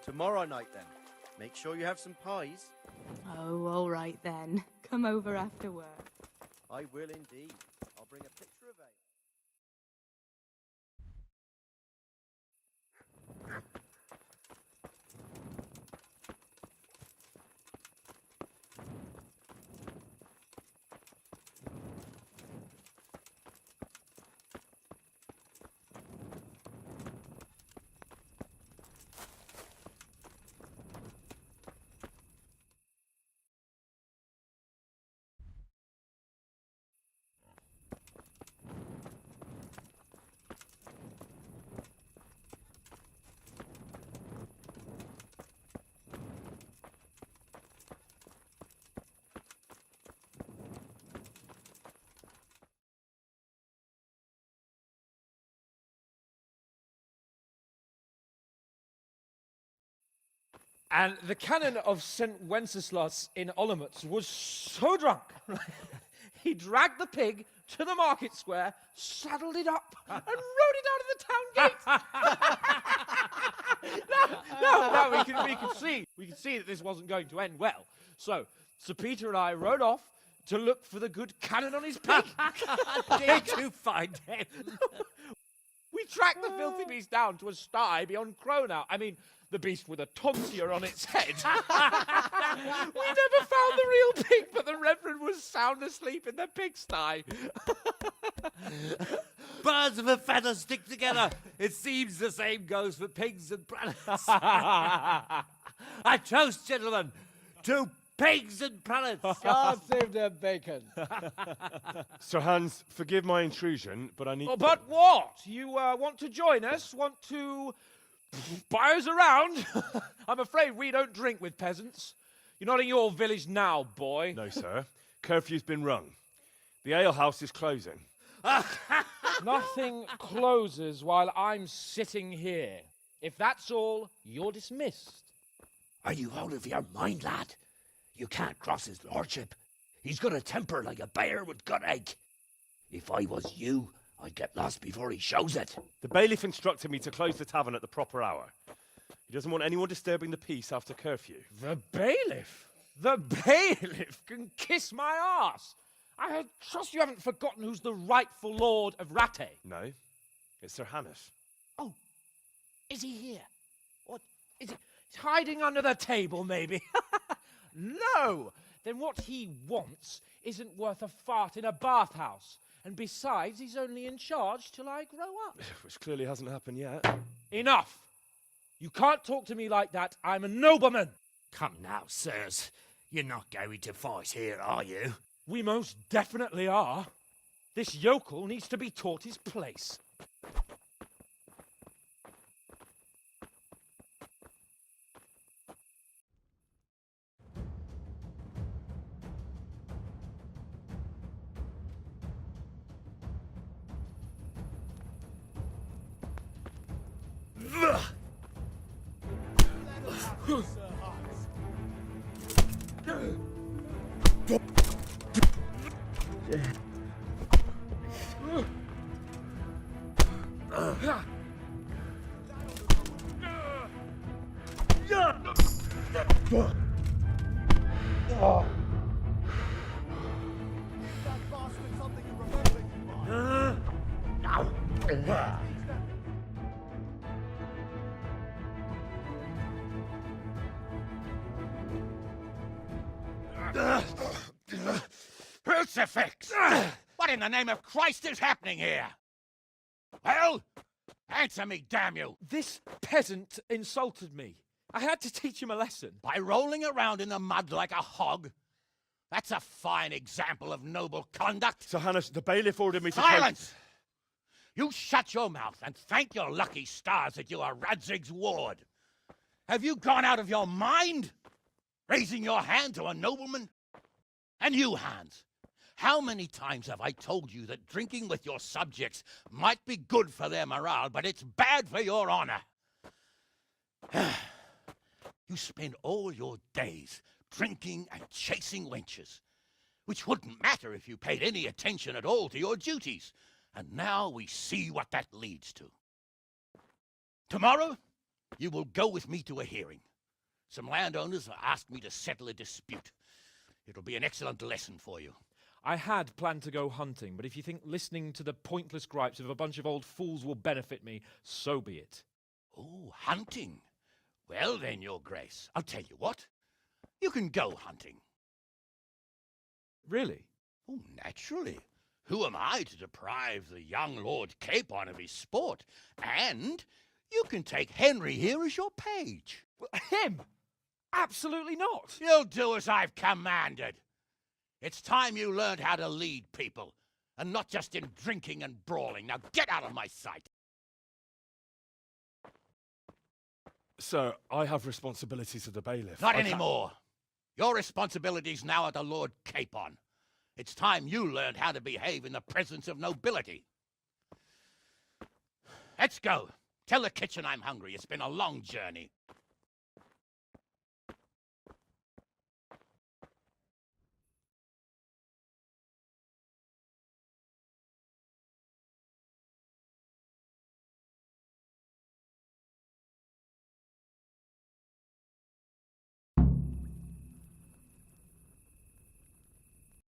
Tomorrow night, then. Make sure you have some pies. Oh, all right then. Come over after work. I will indeed. I'll bring a picture of ale. And the canon of St. Wenceslas in Olomouc was so drunk, he dragged the pig to the market square, saddled it up, and rode it out of the town gate. No, we can see that this wasn't going to end well. So, Sir Peter and I rode off to look for the good canon on his pig. Did you find him? We tracked the filthy beast down to a sty beyond Cronow. I mean, the beast with a tonsure on its head. We never found the real pig, but the Reverend was sound asleep in the pigsty. Birds of a feather stick together. It seems the same goes for pigs and planets. I toast, gentlemen, to pigs and planets. God save their bacon. Sir Hans, forgive my intrusion, but I need... Oh, but what? You want to join us? Want to buy us around? I'm afraid we don't drink with peasants. You're not in your village now, boy. No, sir. Curfew's been rung. The alehouse is closing. Nothing closes while I'm sitting here. If that's all, you're dismissed. Are you out of your mind, lad? You can't cross his lordship. He's got a temper like a bear with gut ache. If I was you, I'd get lost before he shows it. The bailiff instructed me to close the tavern at the proper hour. He doesn't want anyone disturbing the peace after curfew. The bailiff? The bailiff can kiss my arse. I trust you haven't forgotten who's the rightful lord of Rattay. No, it's Sir Hannes. Oh, is he here? What, is he hiding under the table, maybe? No! Then what he wants isn't worth a fart in a bathhouse. And besides, he's only in charge till I grow up. Which clearly hasn't happened yet. Enough! You can't talk to me like that. I'm a nobleman. Come now, sirs. You're not going to fight here, are you? We most definitely are. This yokel needs to be taught his place. Crucifix! What in the name of Christ is happening here? Well, answer me, damn you! This peasant insulted me. I had to teach him a lesson. By rolling around in the mud like a hog? That's a fine example of noble conduct. Sir Hannes, the bailiff ordered me to... Silence! You shut your mouth and thank your lucky stars that you are Radzig's ward. Have you gone out of your mind? Raising your hand to a nobleman? And you, Hans, how many times have I told you that drinking with your subjects might be good for their morale, but it's bad for your honor? You spend all your days drinking and chasing wenches, which wouldn't matter if you paid any attention at all to your duties. And now we see what that leads to. Tomorrow, You will go with me to a hearing. Some landowners have asked me to settle a dispute. It'll be an excellent lesson for you. I had planned to go hunting, but if you think listening to the pointless gripes of a bunch of old fools will benefit me, so be it. Oh, hunting. Well then, Your Grace, I'll tell you what. You can go hunting. Really? Oh, naturally. Who am I to deprive the young Lord Capon of his sport? And you can take Henry here as your page. Him? Absolutely not. You'll do as I've commanded. It's time you learned how to lead people, and not just in drinking and brawling. Now get out of my sight. Sir, I have responsibilities of the bailiff. Not I can't- anymore. Your responsibilities now are the Lord Capon. It's time you learned how to behave in the presence of nobility. Let's go. Tell the kitchen I'm hungry. It's been a long journey.